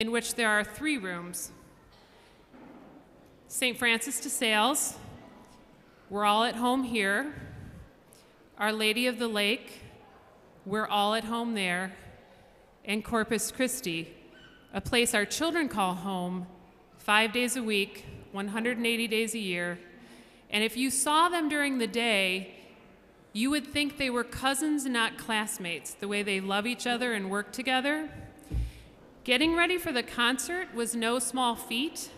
in which there are 3 rooms. St. Francis de Sales, we're all at home here. Our Lady of the Lake, we're all at home there. And Corpus Christi, a place our children call home 5 days a week, 180 days a year. And if you saw them during the day, you would think they were cousins and not classmates, the way they love each other and work together. Getting ready for the concert was no small feat.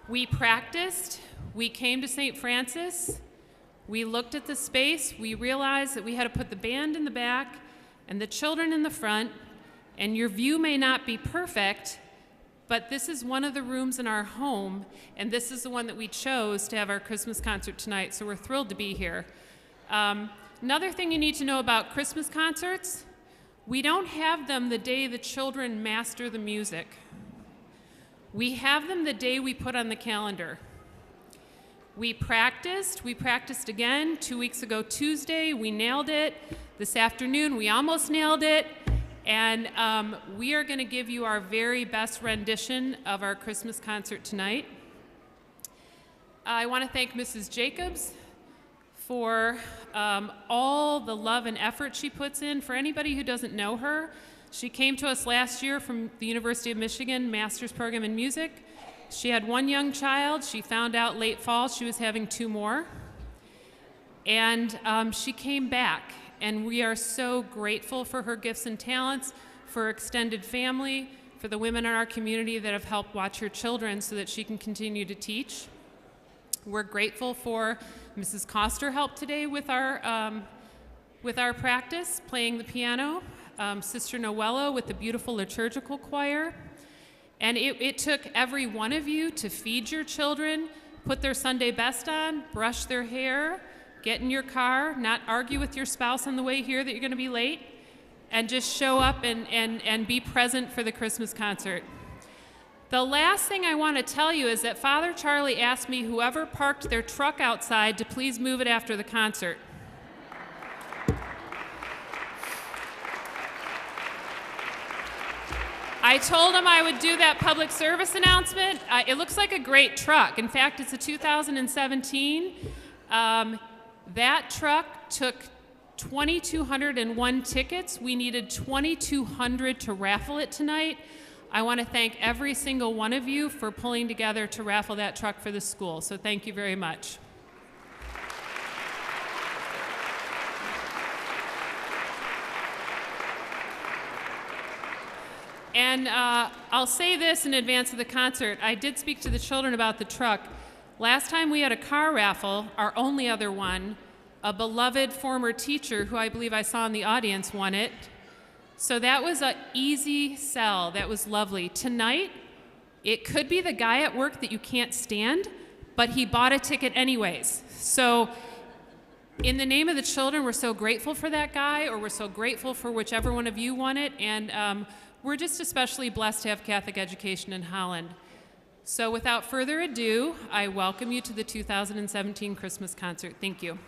We practiced, we came to St. Francis, we looked at the space, we realized that we had to put the band in the back and the children in the front, and your view may not be perfect, but this is one of the rooms in our home, and this is the one that we chose to have our Christmas concert tonight, so we're thrilled to be here. Another thing you need to know about Christmas concerts, we don't have them the day the children master the music. We have them the day we put on the calendar. We practiced again 2 weeks ago Tuesday, we nailed it. This afternoon, we almost nailed it. And we are gonna give you our very best rendition of our Christmas concert tonight. I wanna thank Mrs. Jacobs for all the love and effort she puts in. For anybody who doesn't know her, she came to us last year from the University of Michigan Master's Program in Music. She had 1 young child. She found out late fall she was having 2 more. And she came back, and we are so grateful for her gifts and talents, for her extended family, for the women in our community that have helped watch her children so that she can continue to teach. We're grateful for Mrs. Coster help today with our practice, playing the piano, Sister Noella with the beautiful liturgical choir. And it took every one of you to feed your children, put their Sunday best on, brush their hair, get in your car, not argue with your spouse on the way here that you're gonna be late, and just show up and be present for the Christmas concert. The last thing I want to tell you is that Father Charlie asked me whoever parked their truck outside to please move it after the concert. I told him I would do that public service announcement. It looks like a great truck. In fact, it's a 2017. That truck took 2,201 tickets. We needed 2,200 to raffle it tonight. I want to thank every single one of you for pulling together to raffle that truck for the school. So thank you very much. And I'll say this in advance of the concert. I did speak to the children about the truck. Last time we had a car raffle, our only other one, a beloved former teacher who I believe I saw in the audience won it. So that was an easy sell. That was lovely. Tonight, it could be the guy at work that you can't stand, but he bought a ticket anyways. So in the name of the children, we're so grateful for that guy, or we're so grateful for whichever one of you won it. And we're just especially blessed to have Catholic education in Holland. So without further ado, I welcome you to the 2017 Christmas concert. Thank you.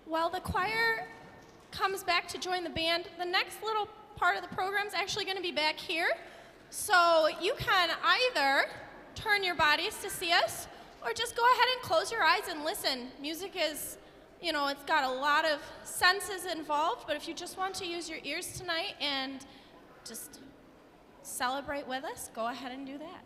While the choir comes back to join the band, the next little part of the program is actually going to be back here. So you can either turn your bodies to see us or just go ahead and close your eyes and listen. Music is, it's got a lot of senses involved, but if you just want to use your ears tonight and just celebrate with us, go ahead and do that.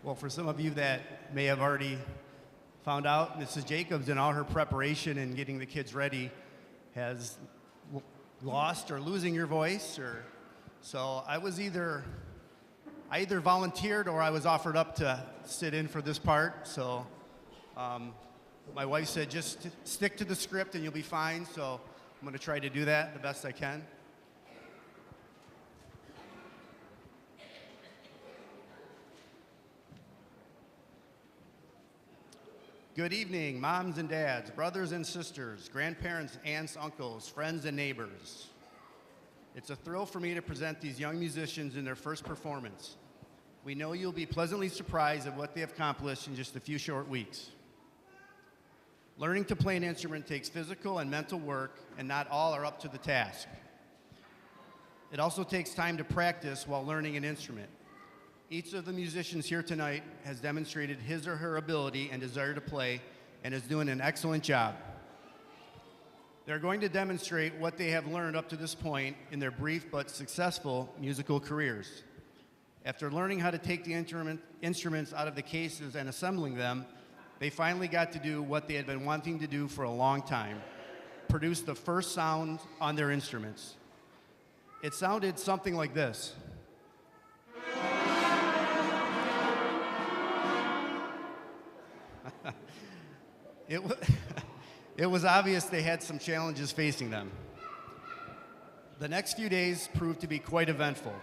Well, for some of you that may have already found out, Mrs. Jacobs, in all her preparation and getting the kids ready, has lost or losing your voice. So I either volunteered or I was offered up to sit in for this part. So my wife said, just stick to the script and you'll be fine. So I'm going to try to do that the best I can. Good evening, moms and dads, brothers and sisters, grandparents, aunts, uncles, friends, and neighbors. It's a thrill for me to present these young musicians in their first performance. We know you'll be pleasantly surprised at what they have accomplished in just a few short weeks. Learning to play an instrument takes physical and mental work, and not all are up to the task. It also takes time to practice while learning an instrument. Each of the musicians here tonight has demonstrated his or her ability and desire to play and is doing an excellent job. They're going to demonstrate what they have learned up to this point in their brief but successful musical careers. After learning how to take the instruments out of the cases and assembling them, they finally got to do what they had been wanting to do for a long time: produce the first sound on their instruments. It sounded something like this. It was obvious they had some challenges facing them. The next few days proved to be quite eventful.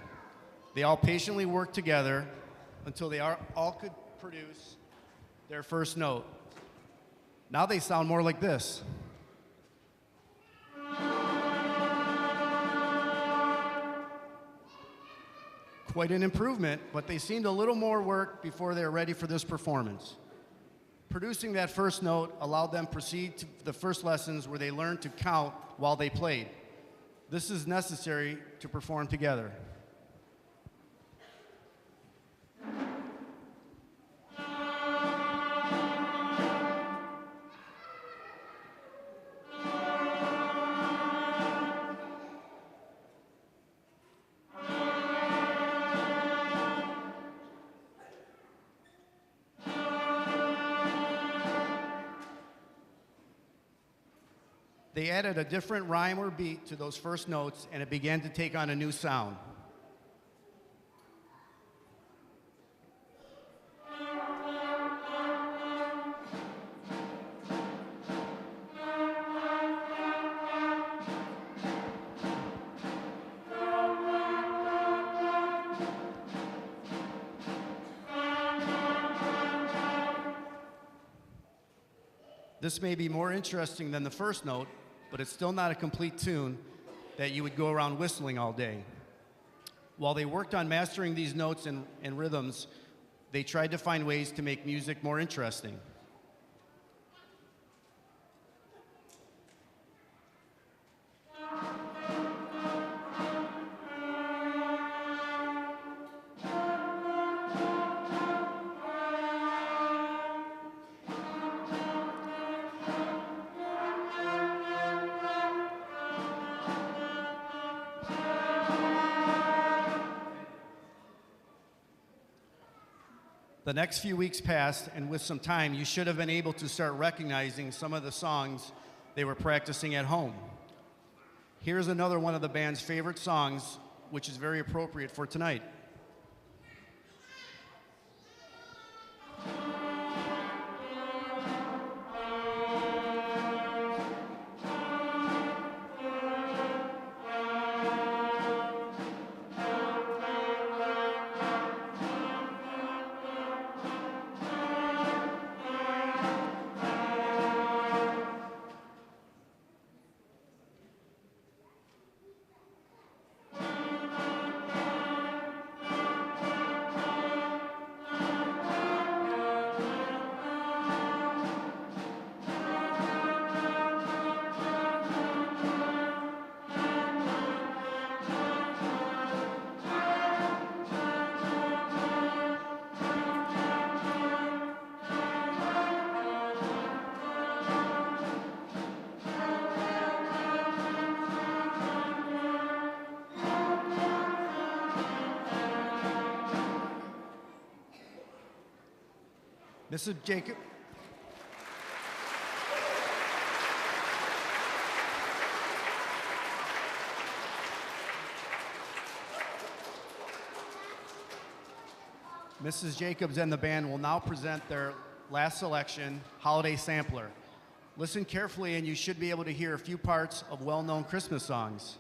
They all patiently worked together until they all could produce their first note. Now they sound more like this. Quite an improvement, but they seemed a little more work before they were ready for this performance. Producing that first note allowed them to proceed to the first lessons where they learned to count while they played. This is necessary to perform together. They added a different rhyme or beat to those first notes, and it began to take on a new sound. This may be more interesting than the first note, but it's still not a complete tune that you would go around whistling all day. While they worked on mastering these notes and rhythms, they tried to find ways to make music more interesting. The next few weeks passed, and with some time, you should have been able to start recognizing some of the songs they were practicing at home. Here's another one of the band's favorite songs, which is very appropriate for tonight. Mrs. Jacob. Mrs. Jacobs and the band will now present their last selection, Holiday Sampler. Listen carefully and you should be able to hear a few parts of well-known Christmas songs.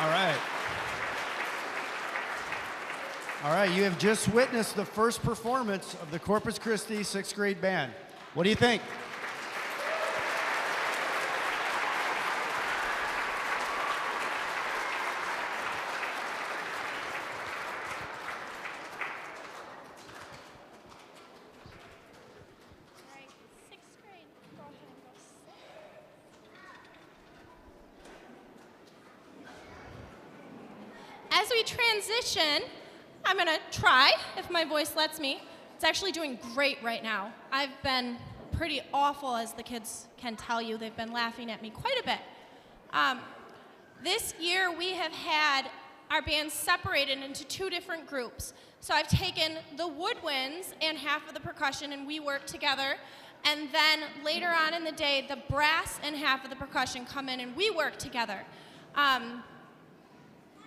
All right. All right, you have just witnessed the first performance of the Corpus Christi sixth grade band. What do you think? As we transition, I'm gonna try, if my voice lets me. It's actually doing great right now. I've been pretty awful, as the kids can tell you. They've been laughing at me quite a bit. This year we have had our bands separated into two different groups. So I've taken the woodwinds and half of the percussion and we work together. And then later on in the day, the brass and half of the percussion come in and we work together.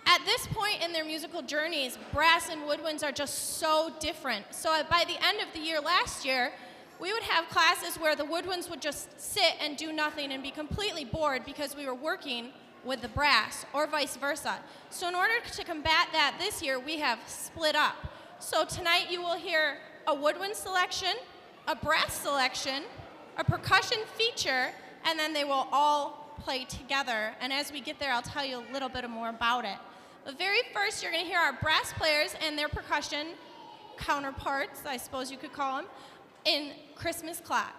At this point in their musical journeys, brass and woodwinds are just so different. So by the end of the year last year, we would have classes where the woodwinds would just sit and do nothing and be completely bored because we were working with the brass, or vice versa. So in order to combat that this year, we have split up. So tonight you will hear a woodwind selection, a brass selection, a percussion feature, and then they will all play together. And as we get there, I'll tell you a little bit more about it. But very first, you're gonna hear our brass players and their percussion counterparts, I suppose you could call them, in Christmas Clock.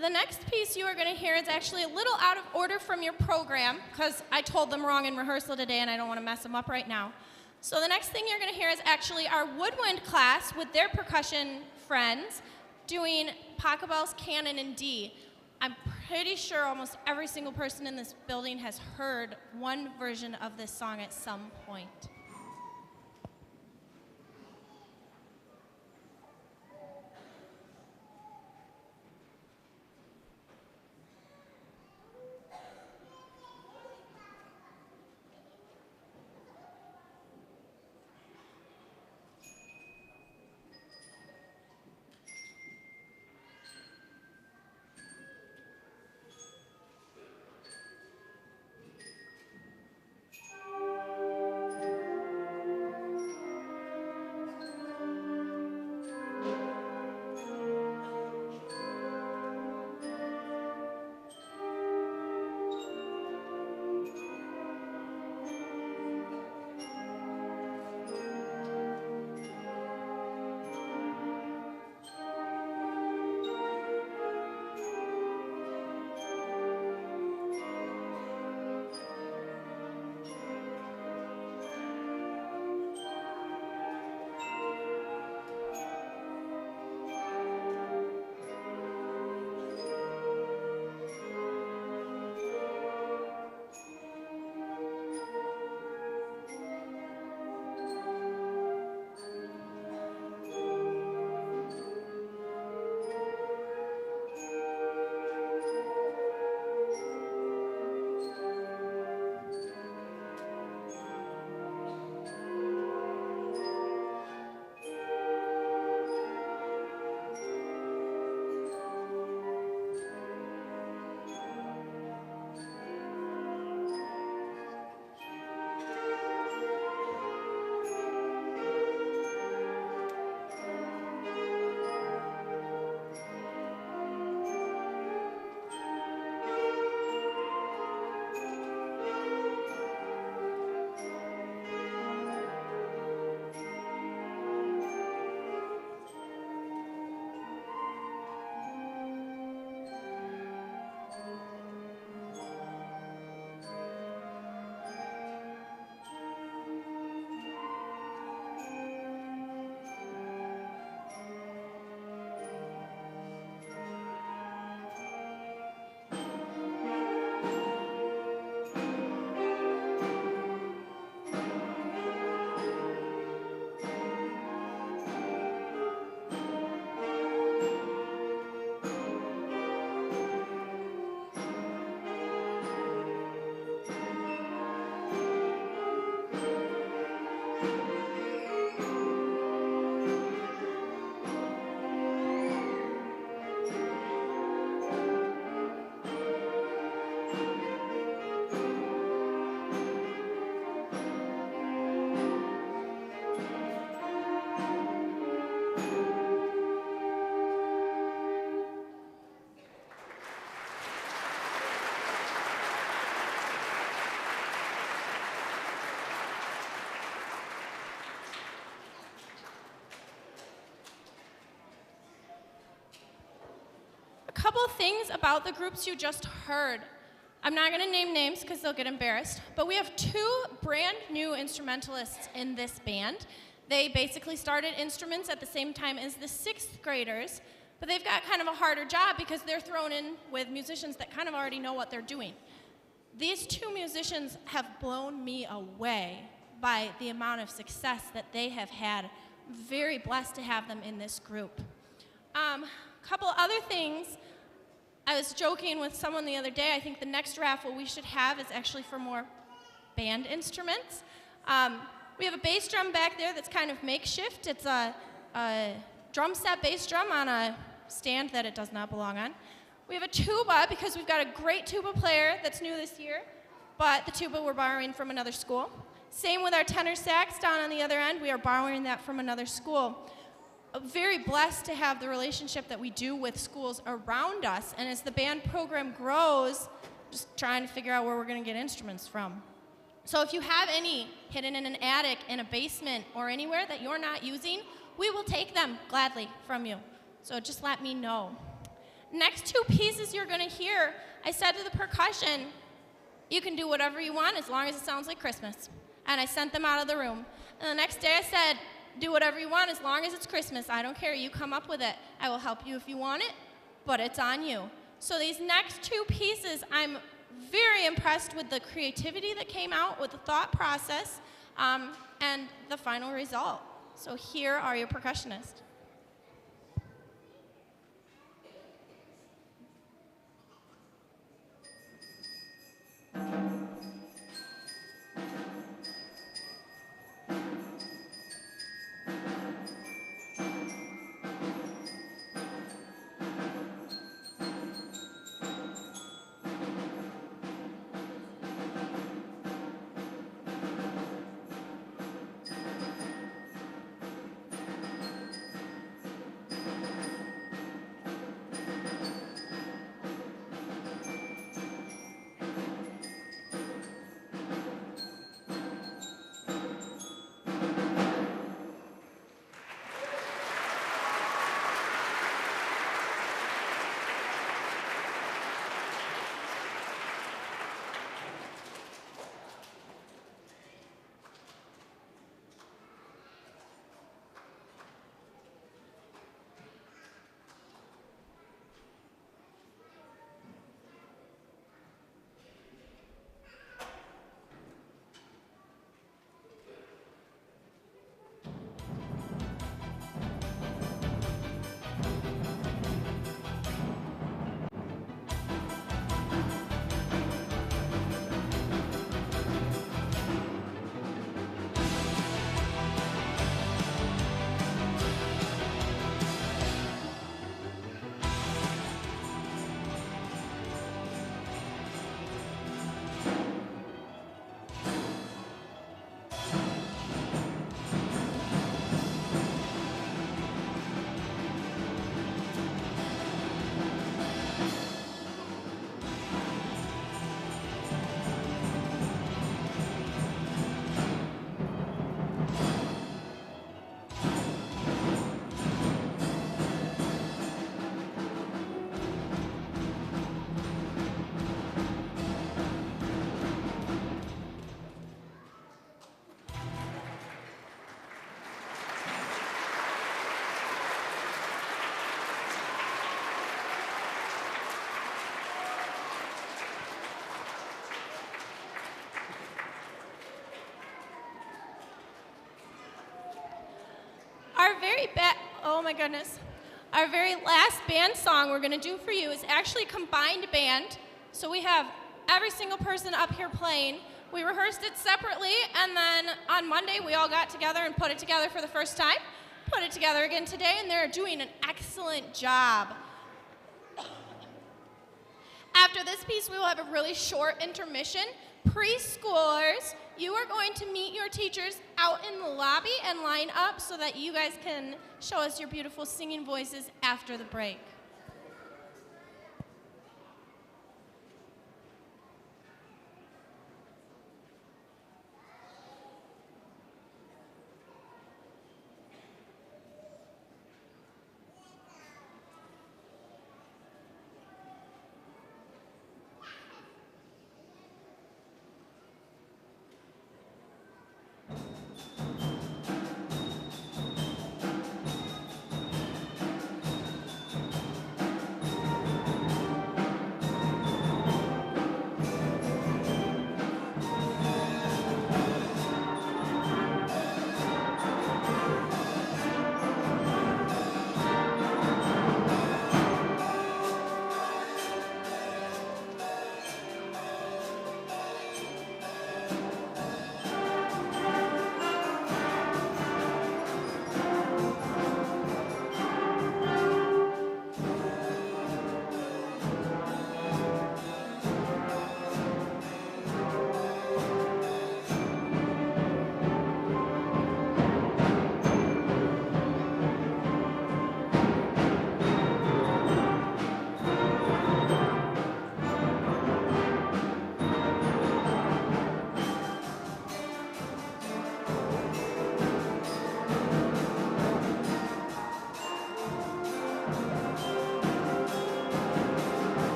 The next piece you are going to hear is actually a little out of order from your program because I told them wrong in rehearsal today and I don't want to mess them up right now. So the next thing you're going to hear is actually our woodwind class with their percussion friends doing Pachelbel's Canon in D. I'm pretty sure almost every single person in this building has heard one version of this song at some point. couple things about the groups you just heard. I'm not going to name names because they'll get embarrassed, but we have 2 brand new instrumentalists in this band. They basically started instruments at the same time as the 6th graders, but they've got kind of a harder job because they're thrown in with musicians that kind of already know what they're doing. These 2 musicians have blown me away by the amount of success that they have had. I'm very blessed to have them in this group. Couple other things. I was joking with someone the other day. I think the next raffle we should have is actually for more band instruments. We have a bass drum back there that's kind of makeshift. It's a drum set bass drum on a stand that it does not belong on. We have a tuba because we've got a great tuba player that's new this year, but the tuba we're borrowing from another school. Same with our tenor sax down on the other end. We are borrowing that from another school. Very blessed to have the relationship that we do with schools around us, and as the band program grows, just trying to figure out where we're going to get instruments from. So if you have any hidden in an attic, in a basement, or anywhere that you're not using, we will take them gladly from you. So just let me know. Next 2 pieces you're going to hear, I said to the percussion, you can do whatever you want as long as it sounds like Christmas. And I sent them out of the room. And the next day I said, do whatever you want as long as it's Christmas. I don't care. You come up with it. I will help you if you want it, but it's on you. So these next 2 pieces, I'm very impressed with the creativity that came out, with the thought process, and the final result. So here are your percussionists. Oh my goodness. Our very last band song we're going to do for you is actually a combined band. So we have every single person up here playing. We rehearsed it separately, and then on Monday we all got together and put it together for the first time. Put it together again today, and they're doing an excellent job. After this piece, we will have a really short intermission. Preschoolers, you are going to meet your teachers out in the lobby and line up so that you guys can show us your beautiful singing voices after the break.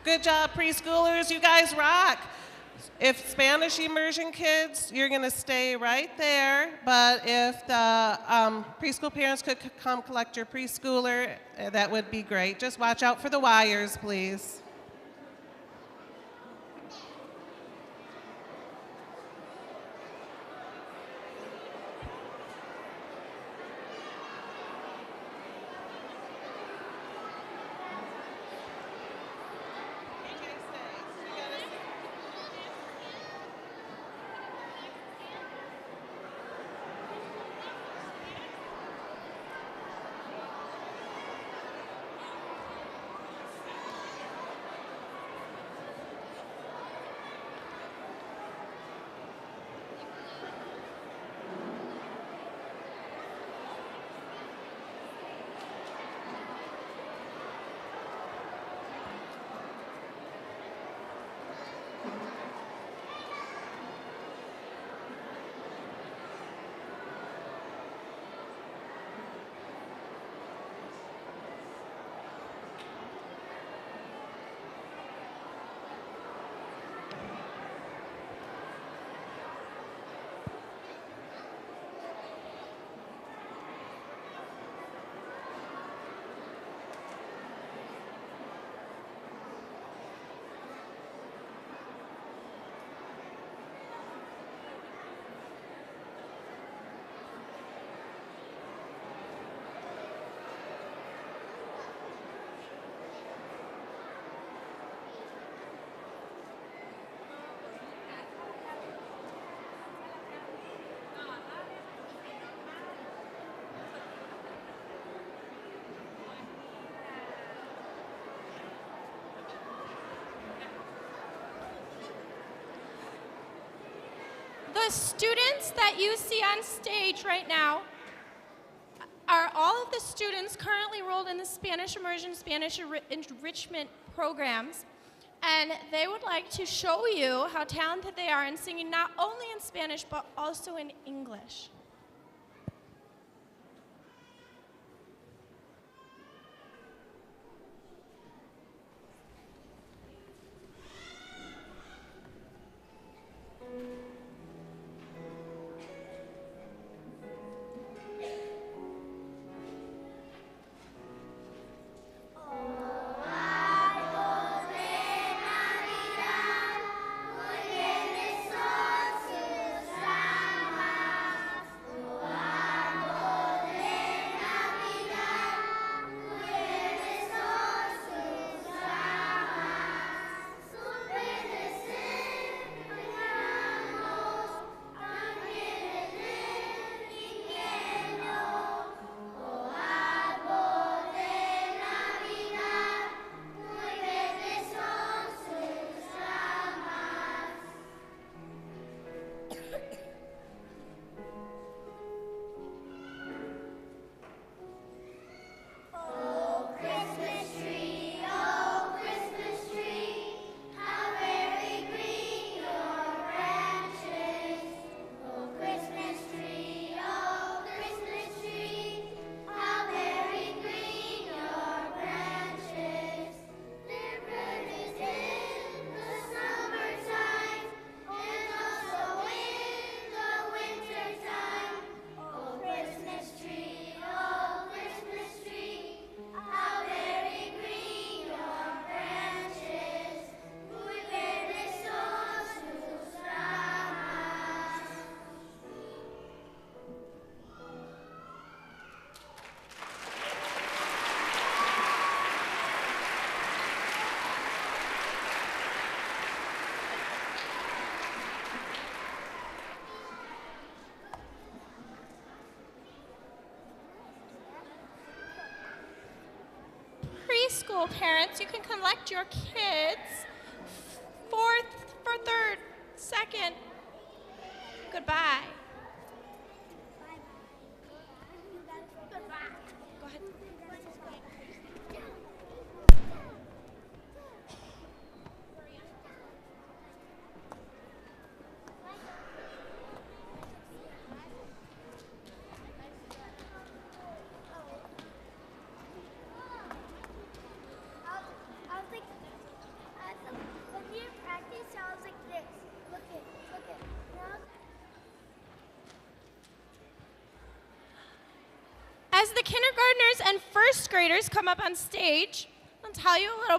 Good job, preschoolers. You guys rock. If Spanish immersion kids, you're going to stay right there. But if the preschool parents could come collect your preschooler, that would be great. Just watch out for the wires, please. The students that you see on stage right now are all of the students currently enrolled in the Spanish immersion, Spanish enrichment programs. And they would like to show you how talented they are in singing not only in Spanish, but also in English. Preschool parents, you can collect your kids. Fourth for third, second. Goodbye. Go ahead. As the kindergartners and first graders come up on stage, I'll tell you a little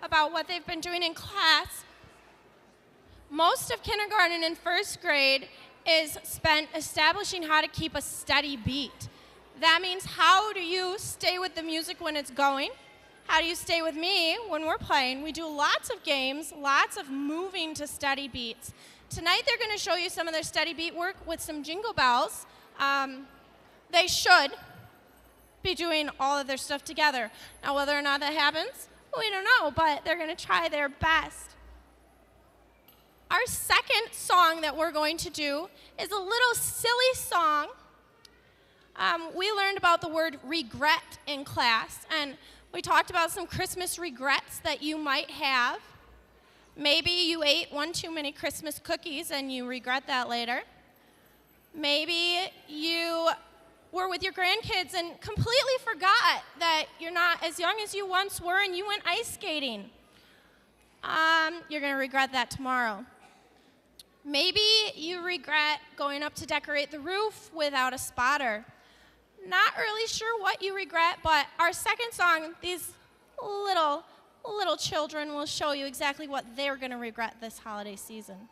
about what they've been doing in class. Most of kindergarten and first grade is spent establishing how to keep a steady beat. That means, how do you stay with the music when it's going? How do you stay with me when we're playing? We do lots of games, lots of moving to steady beats. Tonight they're going to show you some of their steady beat work with some jingle bells. They should be doing all of their stuff together. Now, whether or not that happens, we don't know, but they're going to try their best. Our second song that we're going to do is a little silly song. We learned about the word regret in class, and we talked about some Christmas regrets that you might have. Maybe you ate one too many Christmas cookies and you regret that later. Maybe you were with your grandkids and completely forgot that you're not as young as you once were and you went ice skating. You're going to regret that tomorrow. Maybe you regret going up to decorate the roof without a spotter. Not really sure what you regret, but our second song, these little children will show you exactly what they're going to regret this holiday season.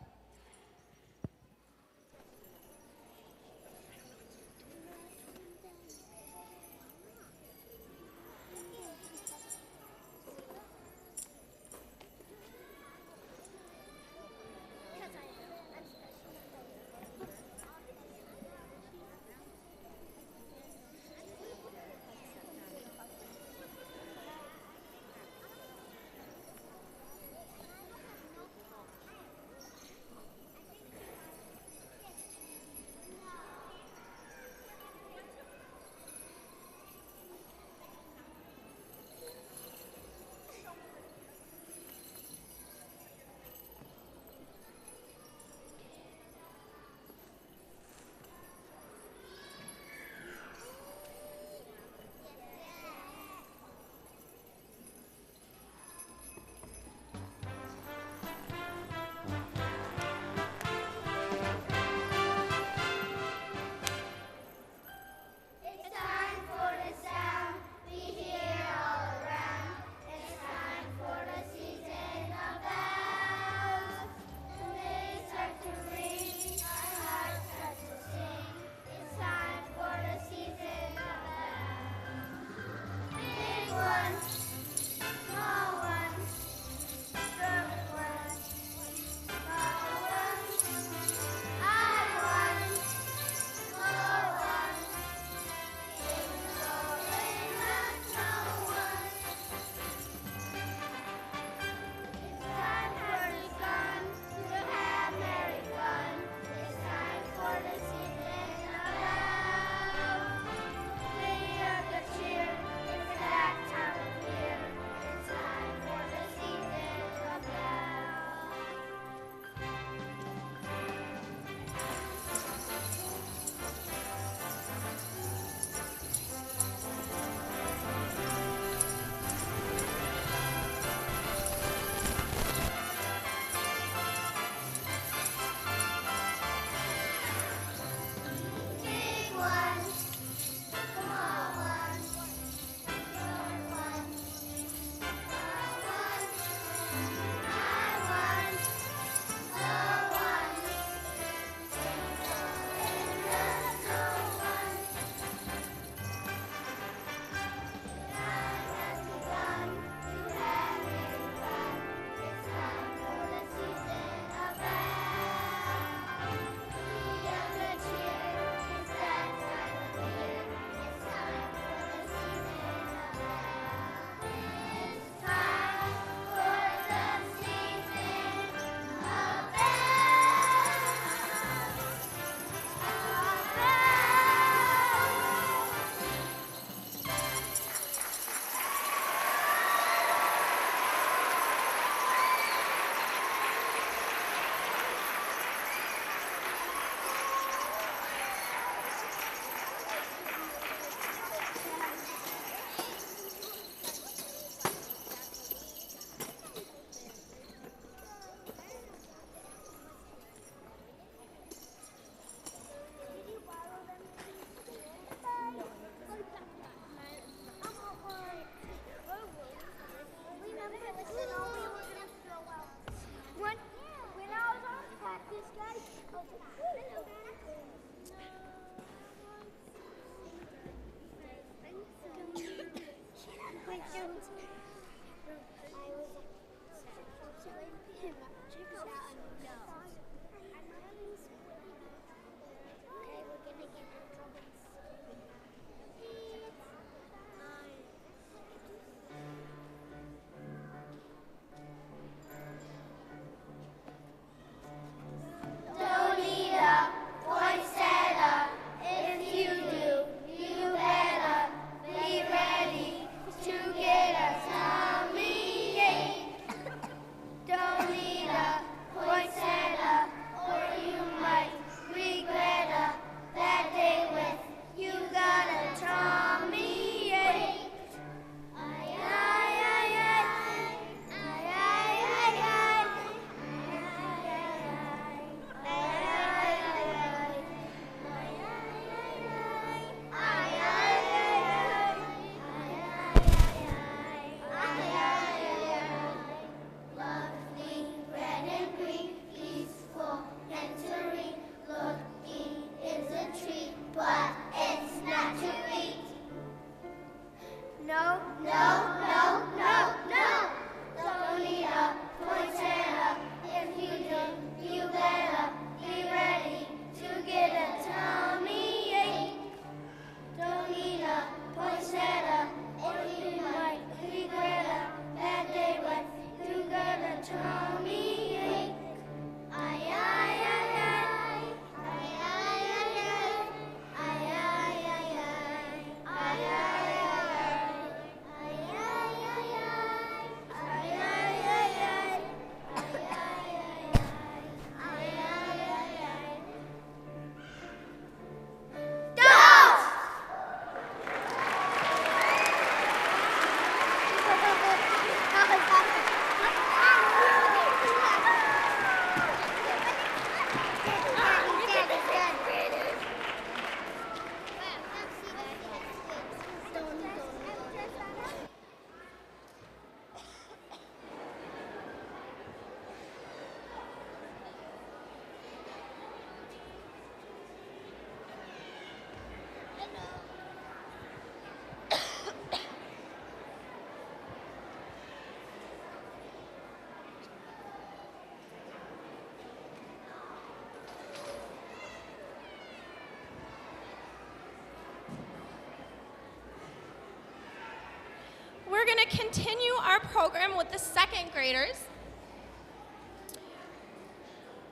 going to continue our program with the second graders.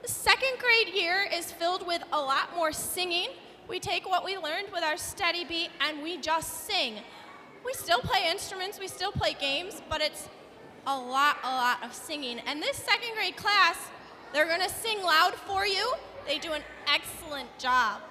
The second grade year is filled with a lot more singing. We take what we learned with our steady beat and we just sing. We still play instruments, we still play games, but it's a lot of singing. And this second grade class, they're going to sing loud for you. They do an excellent job.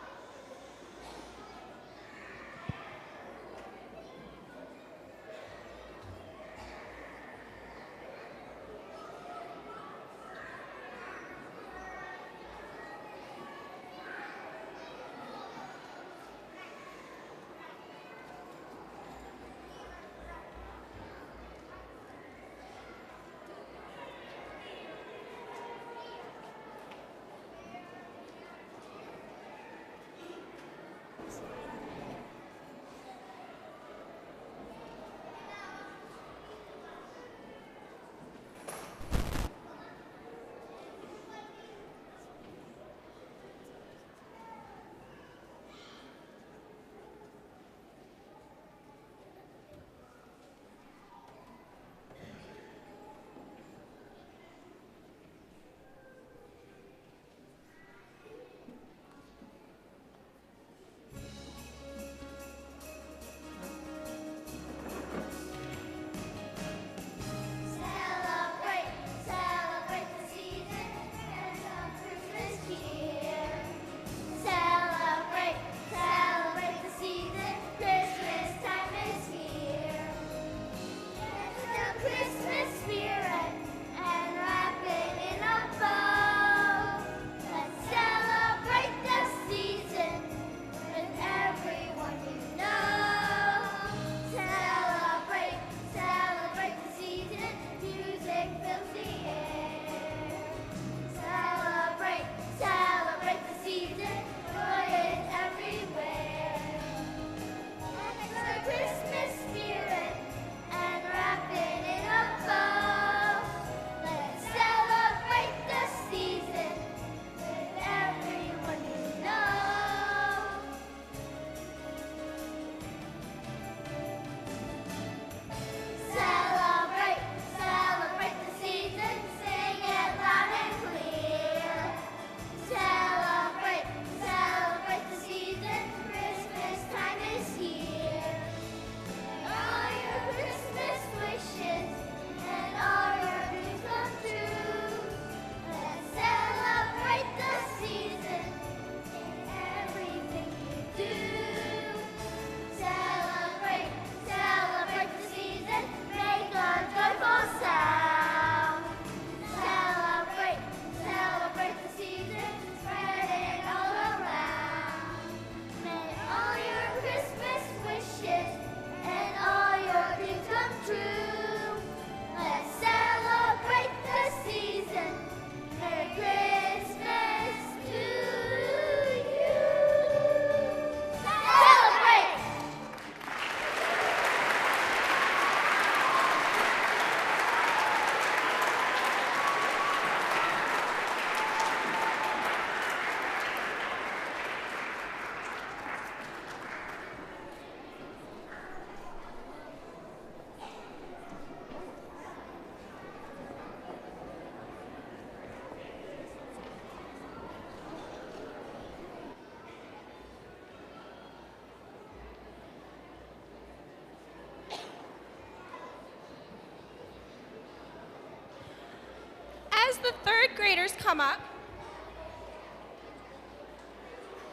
As the third graders come up,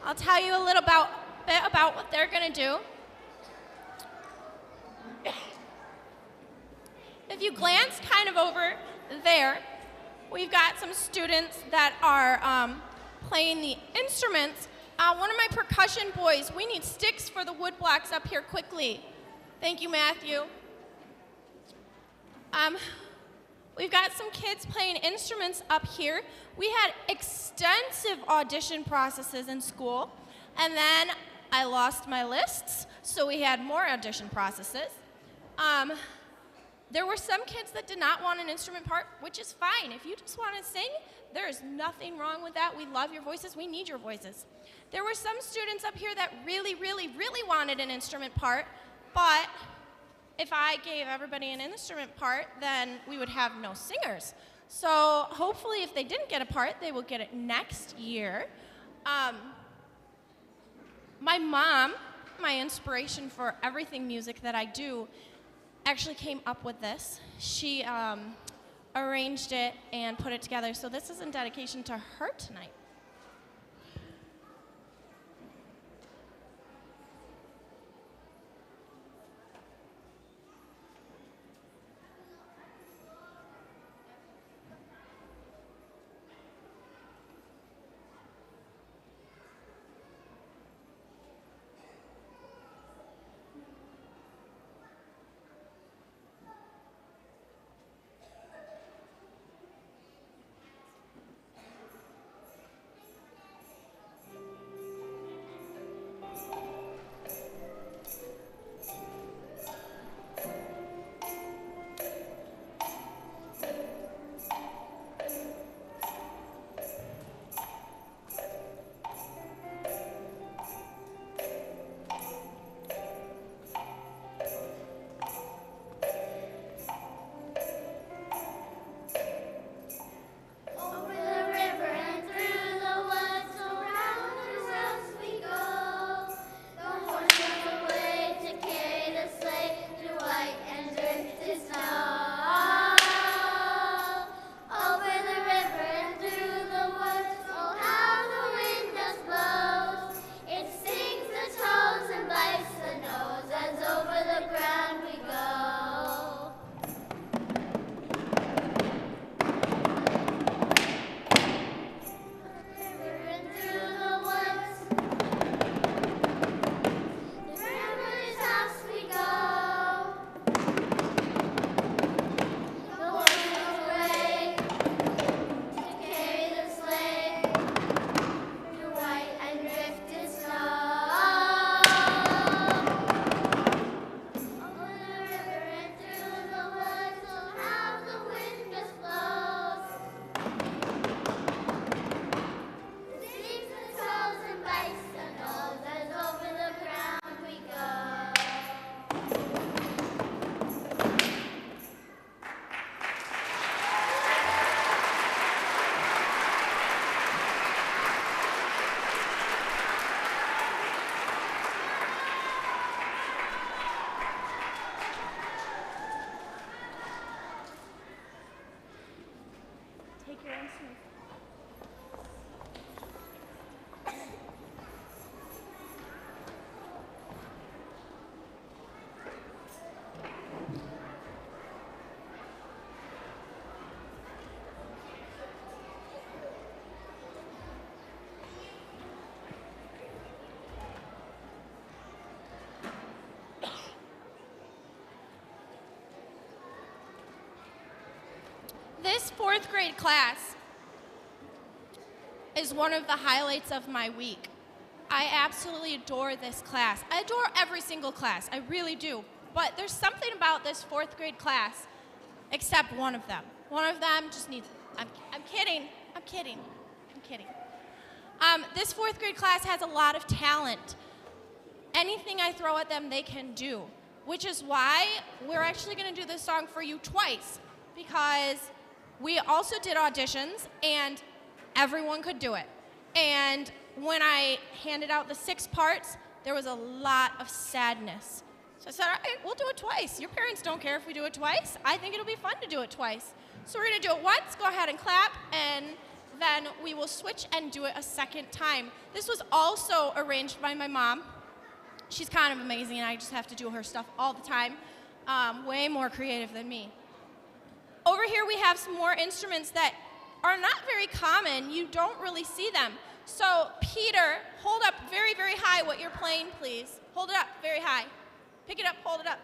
I'll tell you a little bit about what they're going to do. If you glance kind of over there, we've got some students that are playing the instruments. One of my percussion boys, we need sticks for the wood blocks up here quickly. Thank you, Matthew. We've got some kids playing instruments up here. We had extensive audition processes in school, and then I lost my lists, so we had more audition processes. There were some kids that did not want an instrument part, which is fine. If you just want to sing, there is nothing wrong with that. We love your voices. We need your voices. There were some students up here that really wanted an instrument part, but if I gave everybody an instrument part, then we would have no singers. So hopefully if they didn't get a part, they will get it next year. My mom, my inspiration for everything music that I do, actually came up with this. She arranged it and put it together. So this is in dedication to her tonight. This fourth grade class is one of the highlights of my week. I absolutely adore this class. I adore every single class, I really do. But there's something about this fourth grade class, except one of them. One of them just needs, I'm kidding. This fourth grade class has a lot of talent. Anything I throw at them, they can do, which is why we're actually gonna do this song for you twice, because we also did auditions and everyone could do it. And when I handed out the 6 parts, there was a lot of sadness. So I said, all right, we'll do it twice. Your parents don't care if we do it twice. I think it'll be fun to do it twice. So we're gonna do it once, go ahead and clap, and then we will switch and do it a second time. This was also arranged by my mom. She's kind of amazing, and I just have to do her stuff all the time. Way more creative than me. Over here we have some more instruments that are not very common. You don't really see them. So Peter, hold up very, very high what you're playing, please. Hold it up very high. Pick it up, hold it up.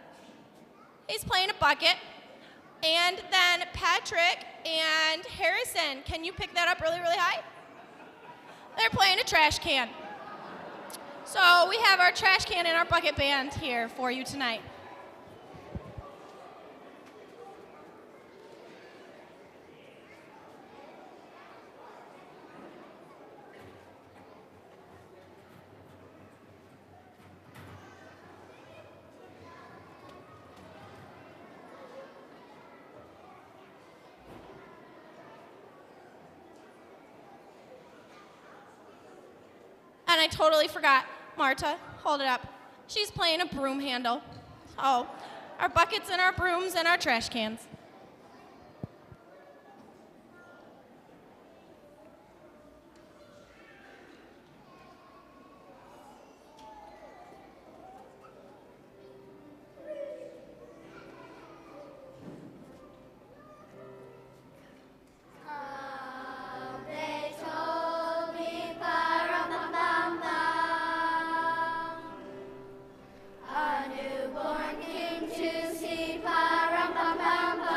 He's playing a bucket. And then Patrick and Harrison, can you pick that up really, really high? They're playing a trash can. So we have our trash can and our bucket band here for you tonight. I totally forgot. Marta, hold it up. She's playing a broom handle. Oh, our buckets and our brooms and our trash cans. A newborn king to see, pa rum pum pum pum.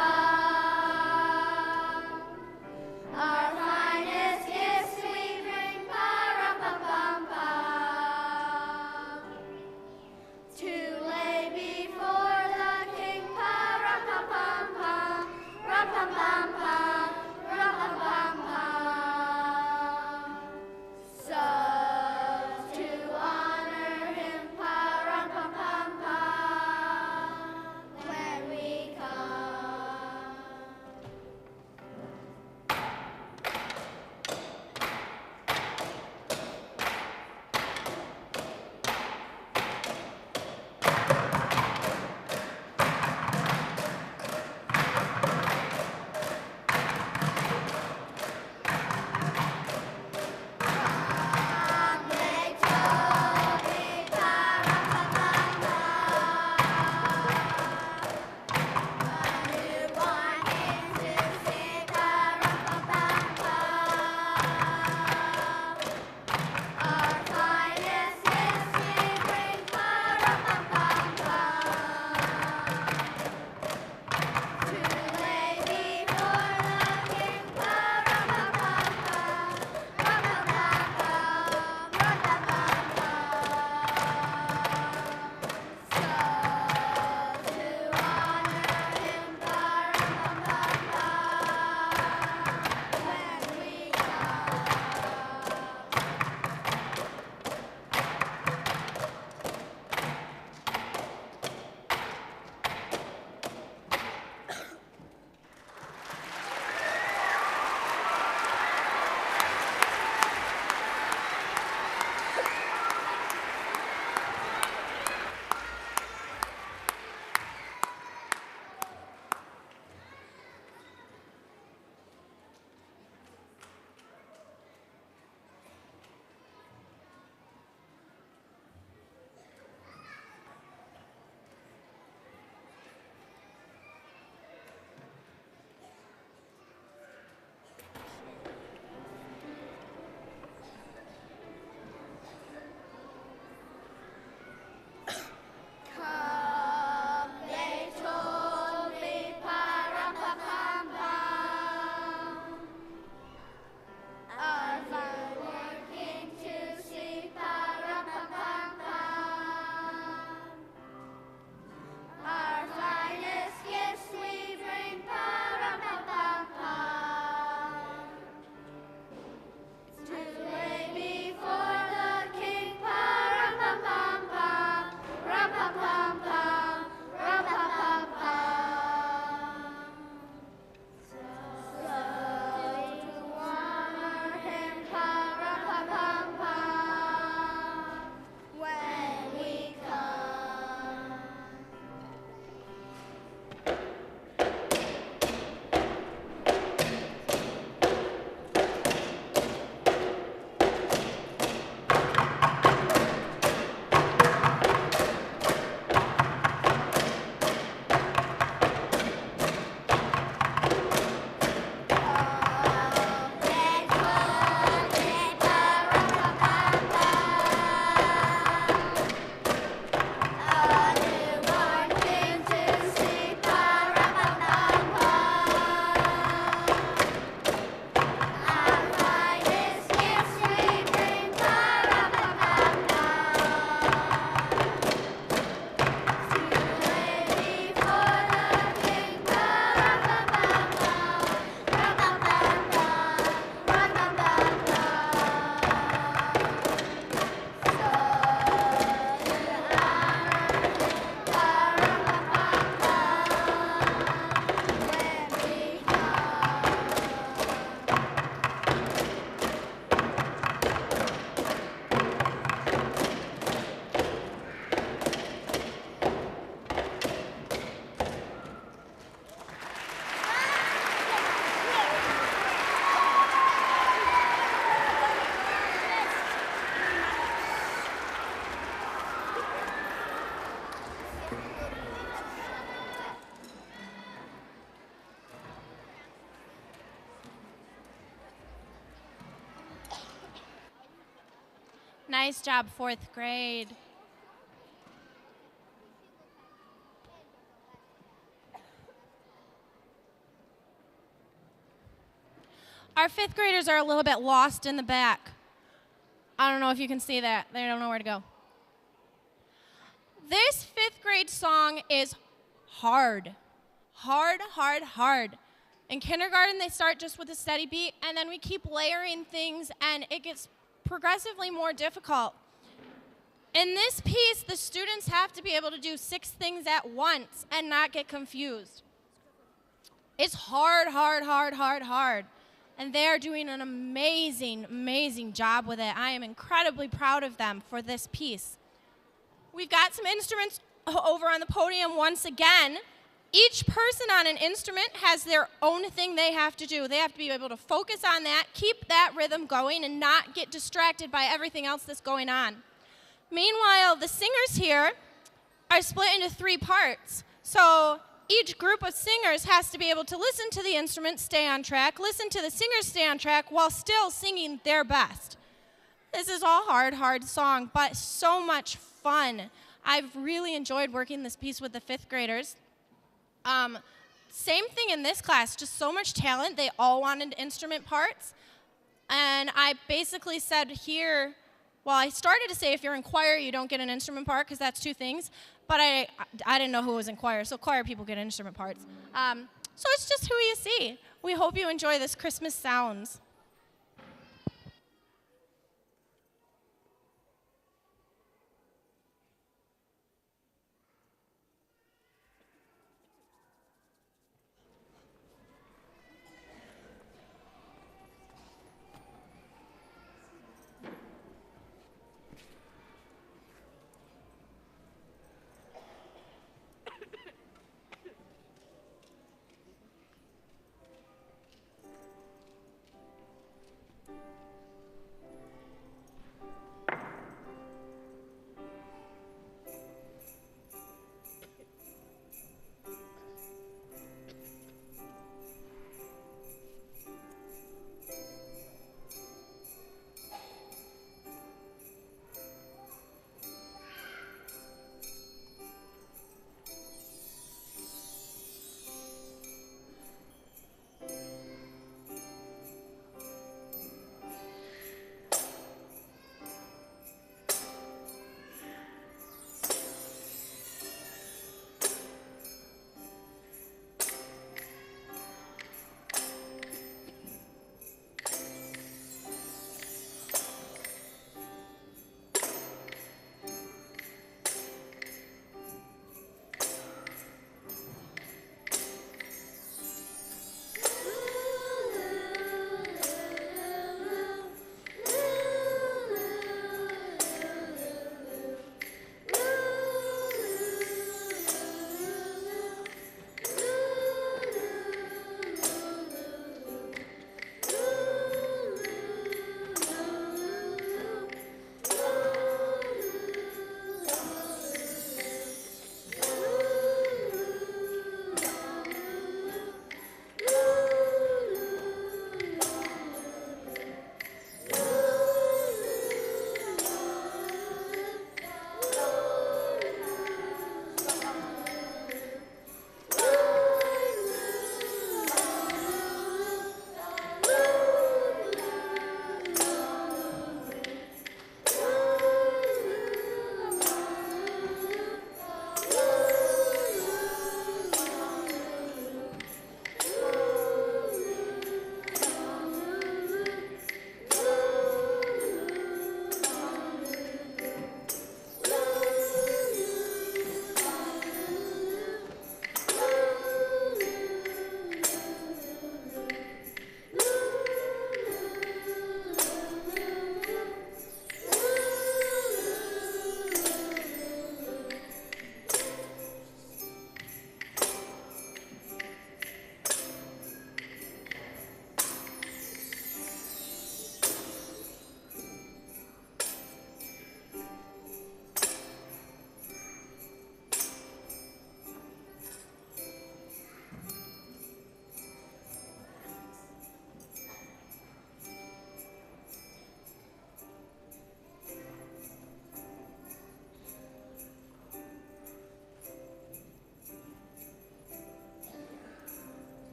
Nice job, fourth grade. Our fifth graders are a little bit lost in the back. I don't know if you can see that. They don't know where to go. This fifth grade song is hard. Hard, hard, hard. In kindergarten, they start just with a steady beat, and then we keep layering things, and it gets progressively more difficult. In this piece, the students have to be able to do 6 things at once and not get confused. It's hard, hard, hard, hard, hard. And they are doing an amazing, amazing job with it. I am incredibly proud of them for this piece. We've got some instruments over on the podium once again. Each person on an instrument has their own thing they have to do. They have to be able to focus on that, keep that rhythm going, and not get distracted by everything else that's going on. Meanwhile, the singers here are split into 3 parts. So each group of singers has to be able to listen to the instrument, stay on track, listen to the singers, stay on track, while still singing their best. This is all hard, hard song, but so much fun. I've really enjoyed working this piece with the 5th graders. Same thing in this class, just so much talent. They all wanted instrument parts. And I basically said here, well, I started to say if you're in choir, you don't get an instrument part because that's 2 things. But I didn't know who was in choir, so choir people get instrument parts. So it's just who you see. We hope you enjoy this Christmas Sounds.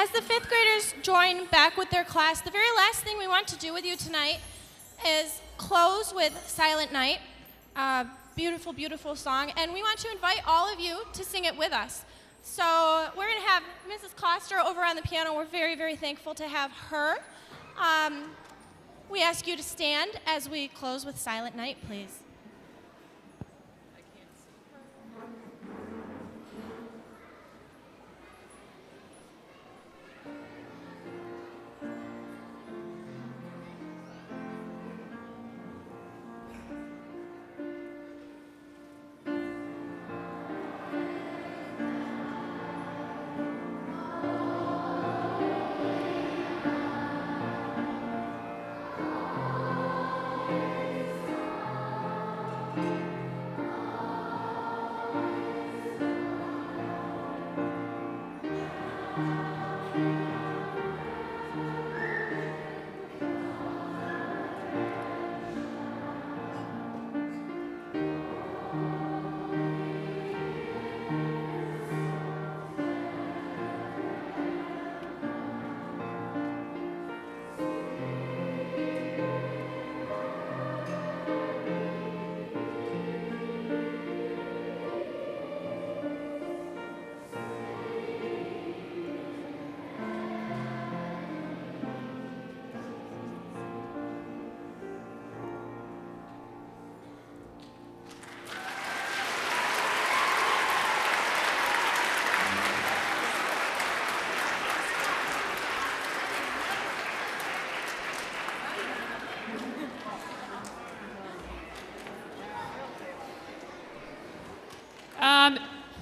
As the fifth graders join back with their class, the very last thing we want to do with you tonight is close with Silent Night, a beautiful, beautiful song, and we want to invite all of you to sing it with us. So we're going to have Mrs. Coster over on the piano. We're very, very thankful to have her. We ask you to stand as we close with Silent Night, please.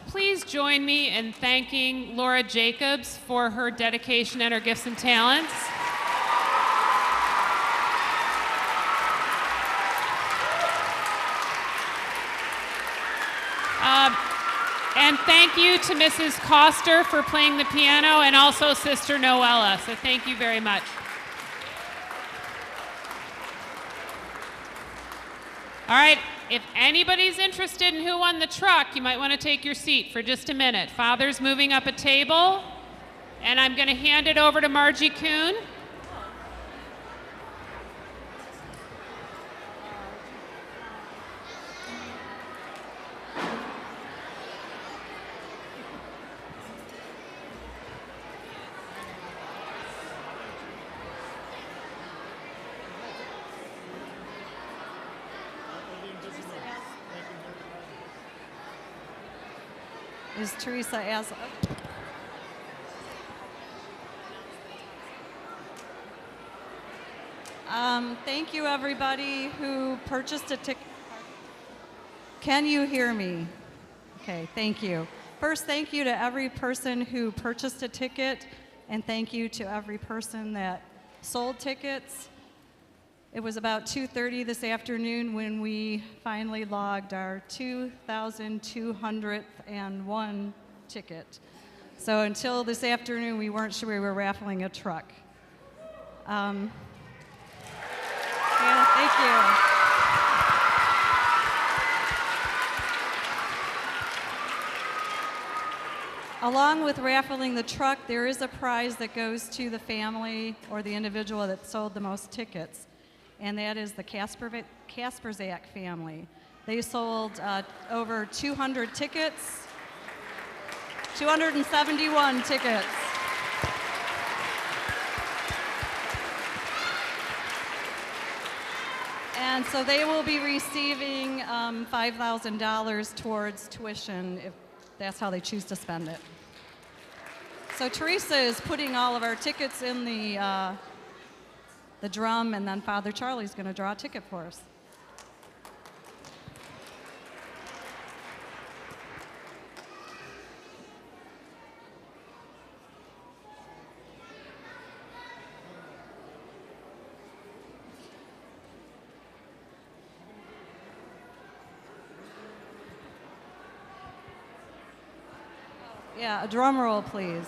Please join me in thanking Laura Jacobs for her dedication and her gifts and talents. And thank you to Mrs. Coster for playing the piano, and also Sister Noella. So thank you very much. All right, if anybody's interested in who won the truck, you might want to take your seat for just a minute. Father's moving up a table, and I'm going to hand it over to Margie Kuhn. Is Teresa as thank you everybody who purchased a ticket. Can you hear me? Okay, thank you. First, thank you to every person who purchased a ticket, and thank you to every person that sold tickets. It was about 2:30 this afternoon when we finally logged our 2,201 ticket. So until this afternoon, we weren't sure we were raffling a truck. Yeah, thank you. Along with raffling the truck, there is a prize that goes to the family or the individual that sold the most tickets, and that is the Kasperzak family. They sold over 200 tickets, 271 tickets. And so they will be receiving $5,000 towards tuition if that's how they choose to spend it. So Teresa is putting all of our tickets in the drum, and then Father Charlie's going to draw a ticket for us. Yeah, a drum roll, please.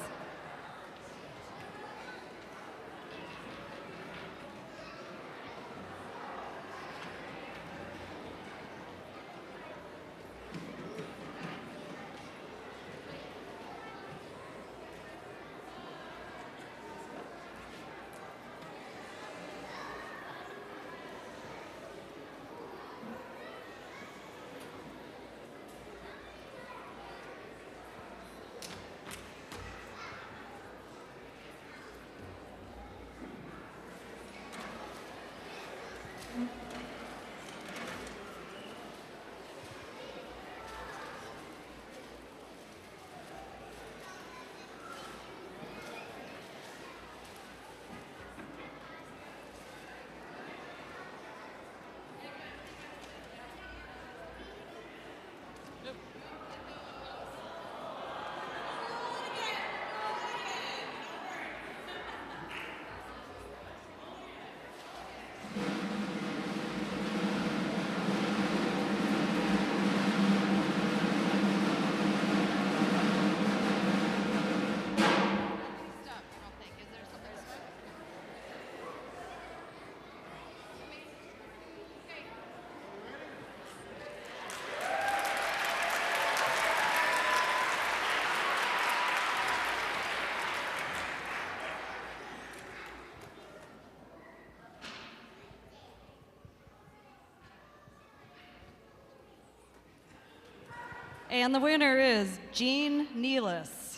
And the winner is Jean Nealis.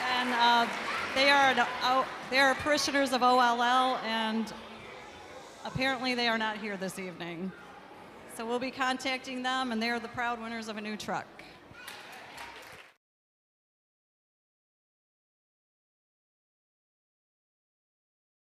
And they are parishioners of OLL, and apparently they are not here this evening. So we'll be contacting them, and they are the proud winners of a new truck.